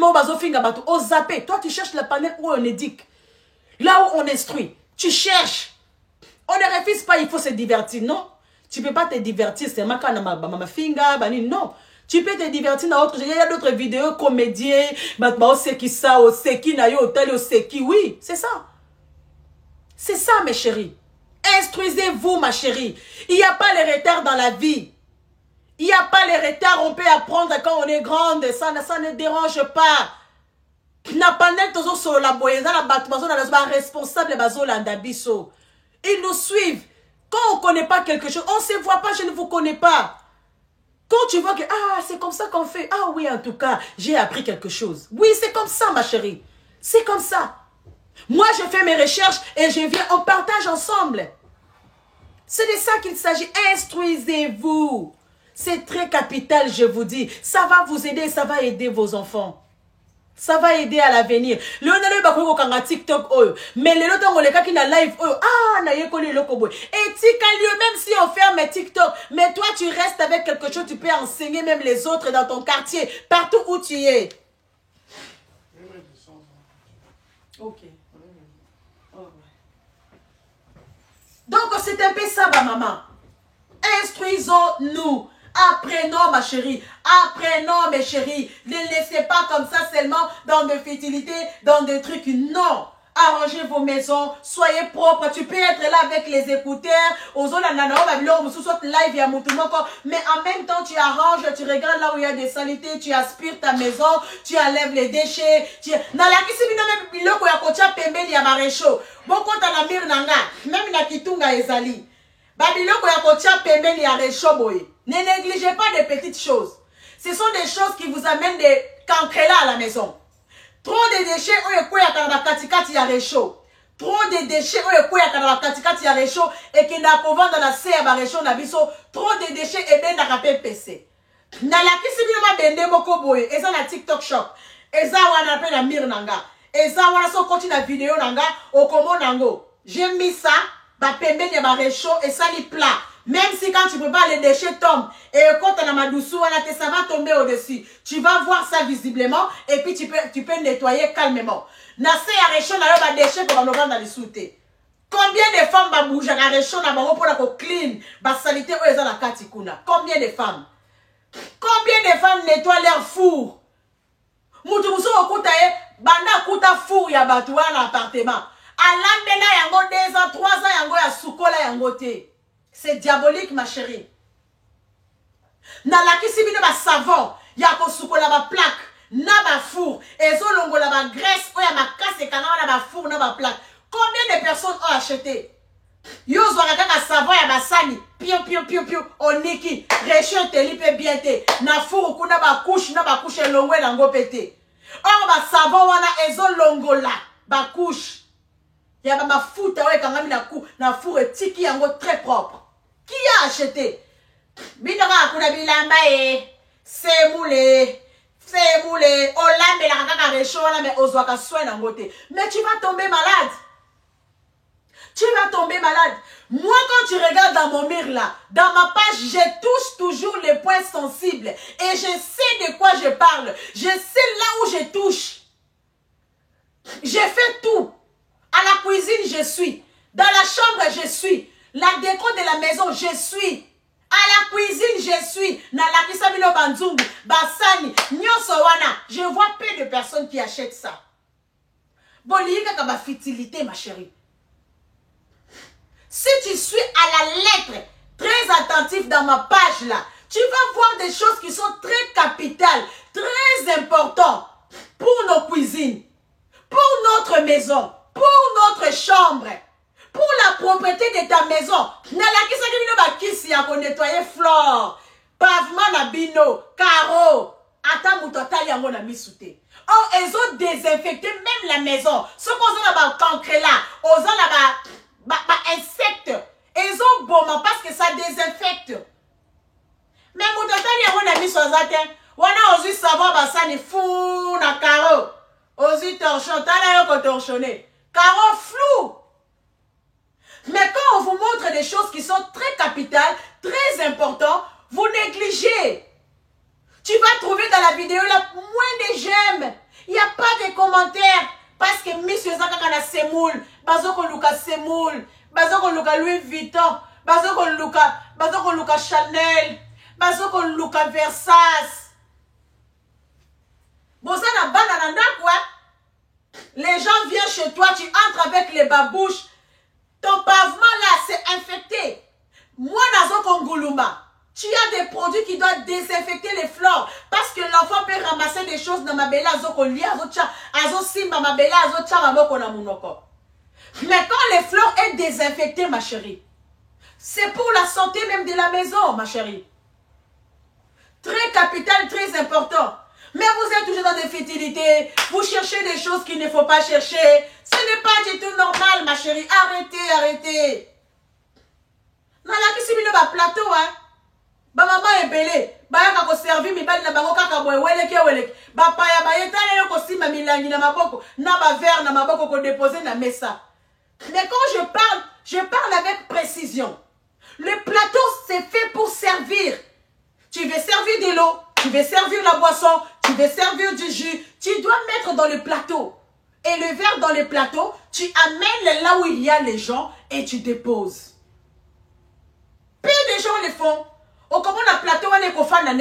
au zappé. Toi, tu cherches la panel où on éduque. Là où on instruit. Tu cherches. On ne refuse pas, il faut se divertir. Non. Tu ne peux pas te divertir. C'est ma finga. Non. Tu peux te divertir dans autre. Il y a d'autres vidéos comédiens. Oui, c'est ça. C'est ça, mes chéris. Instruisez-vous, ma chérie. Il n'y a pas les retards dans la vie. Il n'y a pas les retards, on peut apprendre quand on est grande, ça ne dérange pas. Ils nous suivent. Quand on ne connaît pas quelque chose, on ne se voit pas, je ne vous connais pas. Quand tu vois que, ah, c'est comme ça qu'on fait. Ah oui, en tout cas, j'ai appris quelque chose. Oui, c'est comme ça, ma chérie. C'est comme ça. Moi, je fais mes recherches et je viens, on partage ensemble. C'est de ça qu'il s'agit. Instruisez-vous. C'est très capital, je vous dis. Ça va vous aider, ça va aider vos enfants. Ça va aider à l'avenir. Mais le TikTok, mais le temps où les gars qui na live, ah, na yekoli lokobo. Et même si on ferme TikTok, mais toi tu restes avec quelque chose, tu peux enseigner même les autres dans ton quartier, partout où tu es. Ok. Donc c'est un peu ça, ma maman. Instruisons-nous. Apprenons, ma chérie. Apprenons, mes chéris. Ne laissez pas comme ça seulement dans des futilités, dans des trucs. Non. Arrangez vos maisons. Soyez propres. Tu peux être là avec les écouteurs. Mais en même temps, tu arranges, tu regardes là où il y a des saletés, tu aspires ta maison, tu enlèves les déchets. Même la kitunga ezali. Babiloko ya kocha pembeni ya reshoboye. Ne négligez pas des petites choses. Ce sont des choses qui vous amènent des cancrela à la maison. Trop de déchets, trop de déchets, et qui n'a pas dans la serre, trop de déchets, et bien n'a pas PC. N'a la kisibino bende moko boye, et ça na TikTok shop, et ça on appelle la mire nanga, et ça on a so continue la vidéo nanga, au komo nango. J'ai mis ça, ba pembe ya ba réchaud, et ça li plat. Même si quand tu peux pas, les déchets tombent. Et quand tu as ma douceur, ça va tomber au-dessus. Tu vas voir ça visiblement. Et puis tu peux nettoyer calmement. Nassé à réchaud, n'a pas déchets pour nous rendre dans les soutés. Combien de femmes va bouger à réchaud, n'a pas pour la clean, ba salité ou les a la katikuna. Combien de femmes? Combien de femmes nettoient leur four? Moutou moussou okuta banda kuta four ya batouan l'appartement. Alambena yango 2 ans, 3 ans yango ya sukola yango te. C'est diabolique, ma chérie. Na la kisibino ba savon, ya ko sukola ba plaque, na ba four, et zo longo la ba graisse, o ya ma casse kanga na ba four, na ba plaque. Combien de personnes ont acheté? Yo zwaka kaka savon ya basani. Pio pio pio pio. Oniki. Réchaud te lipe bien te. Na four kuna ba couche longwe na ngo pete. Or ba savon wana ezo longola. Ba couche. Ya ba mafuta we kangami na four tiki yango très propre. Qui a acheté? Binoka kuna bilamba semoule. Olambe la kaka réchaud wana mais ozwaka soin na ngo te. Mais tu vas tomber malade. Tu vas tomber malade. Moi, quand tu regardes dans mon mur là, dans ma page, je touche toujours les points sensibles. Et je sais de quoi je parle. Je sais là où je touche. Je fais tout. À la cuisine, je suis. Dans la chambre, je suis. La déco de la maison, je suis. À la cuisine, je suis. Na la kisabino banzungu, basani, nyosowana. Je vois peu de personnes qui achètent ça. Bon, il y a une fertilité, ma chérie. Si tu suis à la lettre, très attentif dans ma page là, tu vas voir des choses qui sont très capitales, très importantes pour nos cuisines, pour notre maison, pour notre chambre, pour la propreté de ta maison. Nalaki a nettoyer flore, pavement na bino, carreau, ata mutotali yango na misute. Oh, ils ont désinfecté même la maison. Ce qu'on a ba cancre là, aux là insectes. Ils ont bon parce que ça désinfecte. Mais mutotali yango na misozate. Wana ozu savoir basani fou na carreau. Ozu torchon, tala yoko torchonné. Carreau flou. Mais quand on vous montre des choses qui sont très capitales, très importantes, vous négligez. Tu vas trouver dans la vidéo là moins de j'aime. Il n'y a pas de commentaires. Parce que monsieur Zaka na semoule, bazoko luka semoule, bazoko luka Louis Vuitton, bazoko luka Chanel, bazoko luka Versace. Bon ça na banana quoi. Les gens viennent chez toi, tu entres avec les babouches. Ton pavement là, c'est infecté. Moi, dans Konguluma, tu as des produits qui doivent désinfecter les flores. Parce que l'enfant peut ramasser des choses dans ma belle azokolia, azosimba ma belle azochamaboko na munoko. Mais quand les flores sont désinfectées, ma chérie, c'est pour la santé même de la maison, ma chérie. Très capital, très important. Mais vous êtes toujours dans des futilités. Vous cherchez des choses qu'il ne faut pas chercher. Ce n'est pas du tout normal, ma chérie. Arrêtez, arrêtez. Nalaki simino ba plateau, hein. Ba maman est belé. Ba yaka ko servi mi bali na bango kaka boy weleke weleke. Ba paya ba yetale yo ko sima milangi na maboko. Na ba verre na maboko ko déposer na mesa. Mais quand je parle avec précision. Le plateau, c'est fait pour servir. Tu veux servir de l'eau, tu veux servir la boisson, tu veux servir du jus. Tu dois mettre dans le plateau. Et le verre dans le plateau, tu amènes là où il y a les gens et tu déposes. Peu de gens le font. Au comment on a plateau, on est qu'on fait na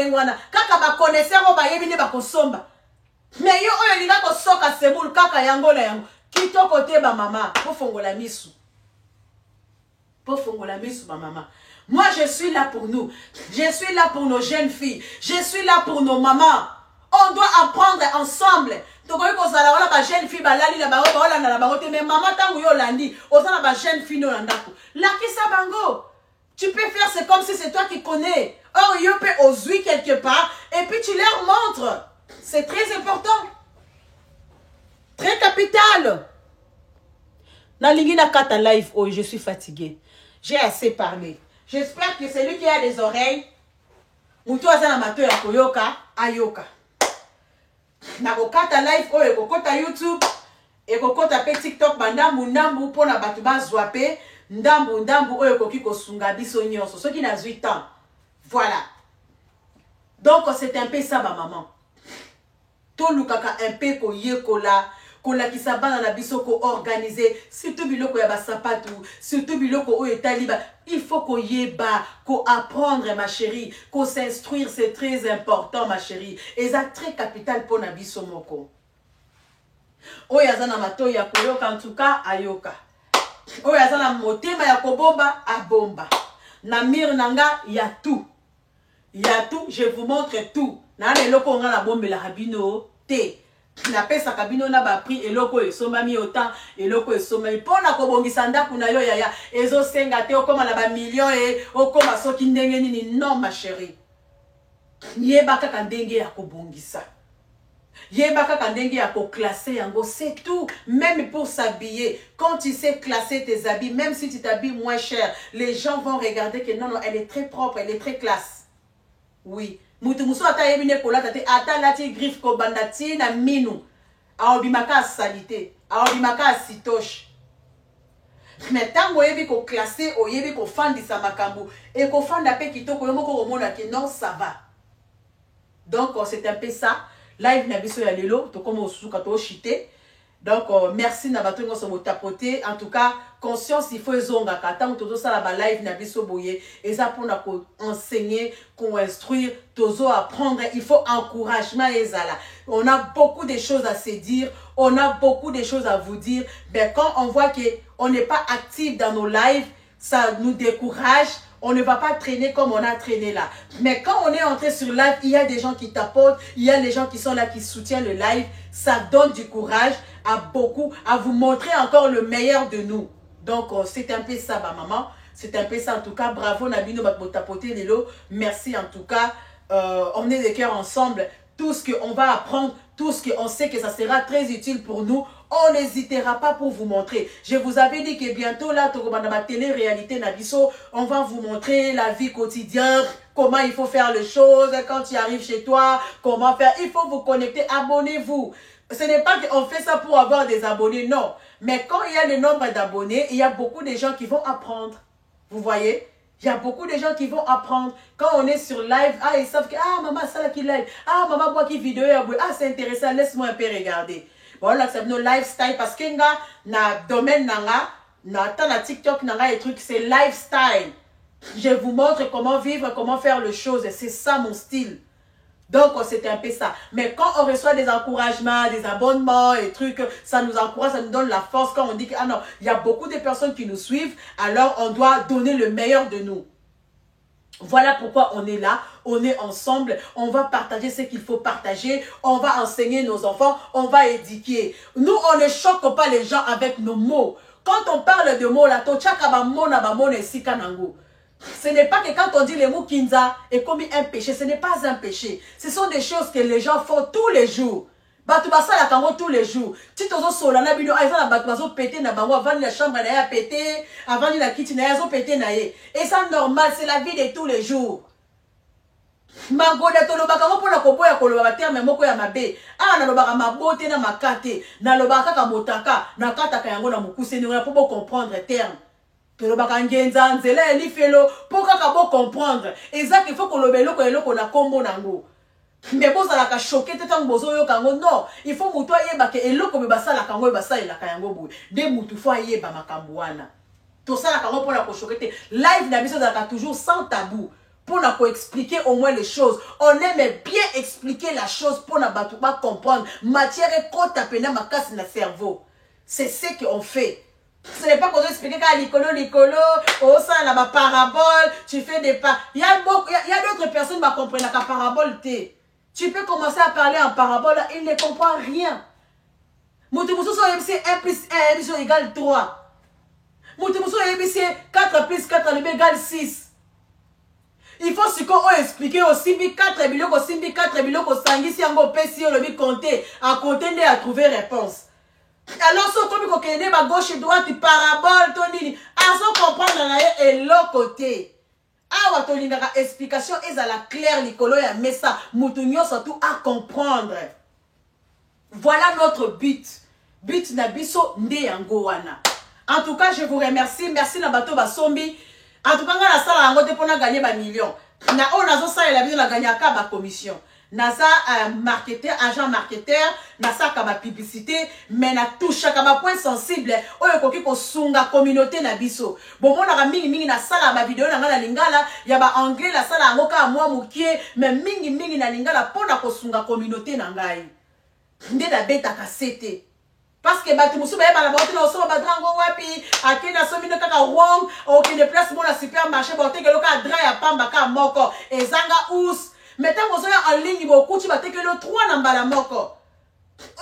kaka ba connaisseur, on va yébine ba kosomba. Mais yo on linga ko soka semoule kaka yango na yango. Kito côté ba mama, pour fongola misu. Pour fongola misu ba mama. Moi, je suis là pour nous. Je suis là pour nos jeunes filles. Je suis là pour nos mamans. On doit apprendre ensemble. Donc, on a ba jeune fille, ba lali la ba la ba mais maman tangu yo landi. On a ba jeune fille no landako. La kisa bango. Tu peux faire c'est comme si c'est toi qui connais. Or, yo peut oser quelque part et puis tu leur montres. C'est très important. Très capital. Na lingi na kata live, oh, je suis fatiguée. J'ai assez parlé. J'espère que celui qui a des oreilles, mutu azana mato ya koyoka, ayoka. Na kokata live oyo kokota YouTube, et kokota pe TikTok bandambu pona batu bazwape, ndambu oyo koki kosunga biso nyonso, ceux qui n'a 8 ans. Voilà. Donc c'est un peu ça ma maman. To lukaka un peu koyekola. Kola ki sabana na biso ko organiser surtout biloko ya basapatu surtout biloko o etaliba il faut ko yeba ko apprendre ma chérie ko s'instruire c'est très important ma chérie et ça très capital pour na biso moko o yazana mato ya koyoka en tout cas ayoka o yazana motema ya kobomba abomba na mir nanga ya tout je vous montre tout na leloko nga na bombe la rabino te na pesa kabino na ba prix eloko esombami autant eloko esombami pona ko bongisa ndako na yo yaya ezo senga te okoma na ba millions e okoma soki ndenge nini non ma chérie yeba kaka ndenge ya ko bongisa yeba kaka ndenge ya ko classer yango c'est tout. Même pour s'habiller, quand tu sais classer tes habits, même si tu t'habilles moins cher, les gens vont regarder que non non elle est très propre, elle est très classe. Oui. Mutu muso ata yebine kola tate ata lati griffe ko bandati na minu aobimaka salite aobimaka sitoche mais tango yebi ko classer o yebi ko fandisa makambu et ko fanda pe kitoko yomoko komona ke non ça va. Donc c'est un peu ça live na biso ya lelo to comme osuka to chité. Donc merci na bato ngoso mo tapoter. En tout cas conscience il faut zonga kata toto sala ba live na biso boye et ça pour na ko enseigner, qu'on instruire, tozo apprendre, il faut encouragement ezala. On a beaucoup de choses à se dire, on a beaucoup de choses à vous dire, mais quand on voit que on n'est pas actif dans nos lives, ça nous décourage. On ne va pas traîner comme on a traîné là. Mais quand on est entré sur live, il y a des gens qui t'apportent, il y a des gens qui sont là, qui soutiennent le live. Ça donne du courage à beaucoup, à vous montrer encore le meilleur de nous. Donc, c'est un peu ça, ma maman. C'est un peu ça, en tout cas. Bravo, Nabino, Bakbotapote, Lelo. Merci, en tout cas. On est des cœurs ensemble. Tout ce qu'on va apprendre, tout ce qu'on sait que ça sera très utile pour nous, on n'hésitera pas pour vous montrer. Je vous avais dit que bientôt, là, dans ma télé-réalité, Nabiso, on va vous montrer la vie quotidienne, comment il faut faire les choses, quand tu arrives chez toi, comment faire. Il faut vous connecter, abonnez-vous. Ce n'est pas qu'on fait ça pour avoir des abonnés, non. Mais quand il y a le nombre d'abonnés, il y a beaucoup de gens qui vont apprendre. Vous voyez? Il y a beaucoup de gens qui vont apprendre. Quand on est sur live, ah, ils savent que, ah, maman, ça là qui live. Ah, maman, moi qui vidéo, ah, c'est intéressant, laisse-moi un peu regarder. Voilà, c'est nos lifestyle parce que na domaine nanga, na TikTok nanga et trucs, c'est lifestyle. Je vous montre comment vivre, comment faire les choses. C'est ça mon style. Donc, c'est un peu ça. Mais quand on reçoit des encouragements, des abonnements et trucs, ça nous encourage, ça nous donne la force. Quand on dit que, ah non, il y a beaucoup de personnes qui nous suivent, alors on doit donner le meilleur de nous. Voilà pourquoi on est là, on est ensemble, on va partager ce qu'il faut partager, on va enseigner nos enfants, on va éduquer. Nous, on ne choque pas les gens avec nos mots. Quand on parle de mots, là, ce n'est pas que quand on dit les mots Kinza est commis un péché, ce n'est pas un péché. Ce sont des choses que les gens font tous les jours. Batubasa la kango tous les jours. Si tu as solana bino, aïsa la batubazo pété na bango avant la chambre na ya pété, avant la kitchen na ya zo pété na ye. Et ça normal, c'est la vie de tous les jours. Magoda to lobaka ngo pona koboya koloba terme moko ya mabe. Ah na lobaka mabote na makate, na lobaka ka motaka, na kataka yango na mukuse ni pour comprendre terme. To lobaka ngenza nzela eli felo pour ka bo comprendre. Exact, il faut que lobelo ko eloko na kombo nango. Mais bon, ça l'a choqué, t'es un bozo yo kango. Non, il faut moutoua yeba ke eloko me basa la kango basa la kango bou. De moutou fois yeba makambuana. Tout ça la kango pour la choquer. Live na biso zaka toujours sans tabou. Pour na expliquer au moins les choses. On aime bien expliquer la chose pour na batouba comprendre. Matière est côte à peine ma casse na cerveau. C'est ce qu'on fait. Ce n'est pas qu'on doit expliquer qu'à l'icolo, oh ça là ma parabole, tu fais des pas. Il y a d'autres personnes qui comprennent la parabole t'es. Tu peux commencer à parler en parabole, il ne comprend rien. Moutimuso c'est 1 plus 1 égale 3. Moutimuso c'est 4 plus 4 égale 6. Il faut ce qu'on explique aussi 4 biloko, 4 biloko, sangi si on peut si on le compter, à compter à trouver réponse. Alors, si on peut à gauche et droite, parabole, Tony, à son comprendre et l'autre côté. Ah, tu as une explication, et ça la claire, Nicolo, mais ça, Moutounio, surtout à comprendre. Voilà notre but. But Nabiso Ndeyangowana. En tout cas, je vous remercie. Merci Nabato Basombi. En tout cas, la salle a gagné pour gagner des millions. On a ça, il a gagné à commission. Nasa marketeur, agent marketeur, nasa kaba publicité, mais na touche kaba point sensible. Oyo koki ko sunga communauté na biso. Bon mon na mingi na sala ba vidéo na ngala lingala, ya ba anglais la sala ngoka moi mukie, mais mingi na lingala pona ko sunga communauté na ngai. Nde da beta kasete. Parce que batu musu ba la bote na so ba drango wapi, akina so mino kaka wrong, okine place mo na supermarché bote ke loka dra ya pamba ka moko, ezanga ous. Mais tant que vous êtes en ligne, vous avez 3 dans la moko.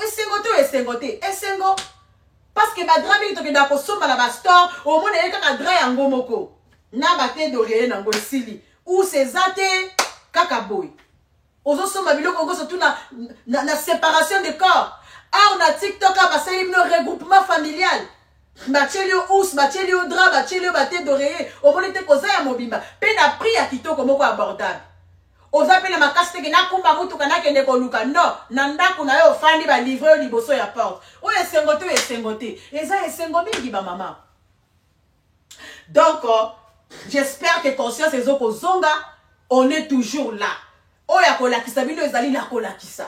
Esengo. Parce que ba drap mingi tokenda kosomba na ba store, au moins na kaka drap yango moko. Na ba te d'oreiller nango sili. Ou sezate kaka boy. Ozo somba biloko ngo surtout na séparation de corps. Ah, on a TikTok ba sali no regroupement familial. Bachelio ous, bachelio drap, bachelio ba te d'oreiller. Au moins te koza ya mobimba. Pe na prix ya kitoko moko abordable. Oza pe na makasi teke na kumba mutuka na kende koluka. Non, na ndako na yo fandi ba livre yo liboso ya porte. O esengote. Eza esengo mingi ba mama. Donc, j'espère que conscience ezoko zonga, on est toujours là. Oya kolakisa bino ezali na kolakisa.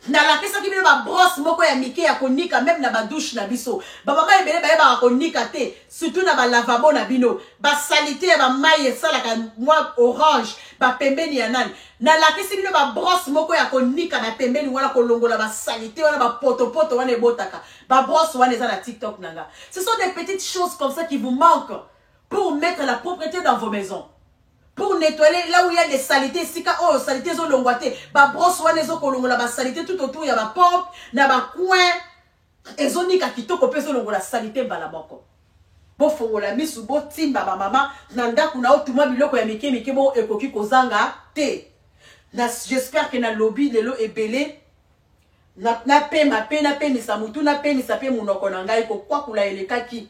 Na lakisa ki bino ba brosse moko ya mike ya konika même na ba douche na biso. Ba mama ebele ba yeba konika te, surtout na ba lavabo na bino. Ba salité ya ba maille sala ka moi orange, ba pembeni ya nani. Na lakisi bino ba brosse moko ya konika na pembeni wana kolongola ba salité wana ba poto wana ebotaka. Ba brosse wana eza na TikTok nanga. Ce sont des petites choses comme ça qui vous manquent pour mettre la propreté dans vos maisons. Pour nettoyer là où il y a des saletés, si ka oh saleté zo longwate, ba brosse wana zo kolongola ba saleté tout autour ya ba pompe, na ba coin, ezo nika kitoko pe zo longola saleté bala moko. Bo fongola misu bo timba ba mama, na ndaku na otuma biloko ya mike bo ekoki kozanga te. J'espère que na lobby lelo ebele na pema ni samutu na pe ni sape munoko na ngai ko kwa kula elekaki.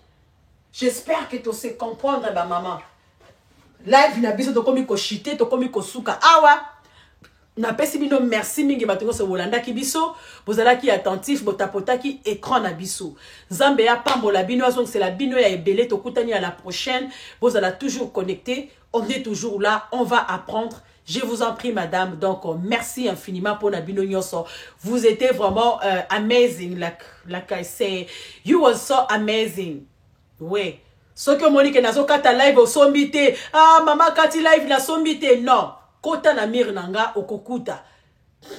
J'espère que tu sais comprendre ba maman. Live na biso to komi ko chité to komi ko suka awa na pesi bino merci mingi batongo se bolanda ki biso bozala ki attentif botapota ki écran na biso Nzambe ya pambola bino azong c'est la bino ya ebele to kutani à la prochaine bozala toujours connecté on est toujours là on va apprendre. Je vous en prie, madame. Donc, merci infiniment pour Nabino Nyoso. Vous étiez vraiment amazing. Like I say, you were so amazing. Oui. Ce que Monique nazo kata live au sombité. Ah, maman kati live la sombité. Non. Kota na mir nanga okokuta.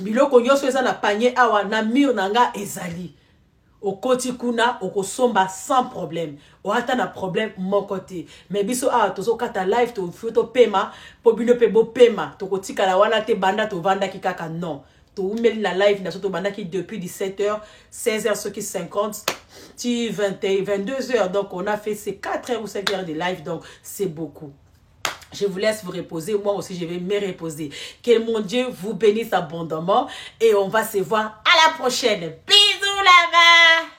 Biloko nyoso eza na panier awa na mir nanga ezali. Okoti kuna okosomba sans problème. Oata na problème mon côté. Mais biso awa tozo kata live to photo pema po bino pe bo pema. Tokotika la wana te banda to vanda ki kaka non. To umeli la live na soto banda ki depuis 17h, 16h ce qui 50. 22h, donc on a fait ces 4h ou 5h de live, donc c'est beaucoup. Je vous laisse vous reposer, moi aussi je vais me reposer. Que mon Dieu vous bénisse abondamment et on va se voir à la prochaine. Bisous là-bas.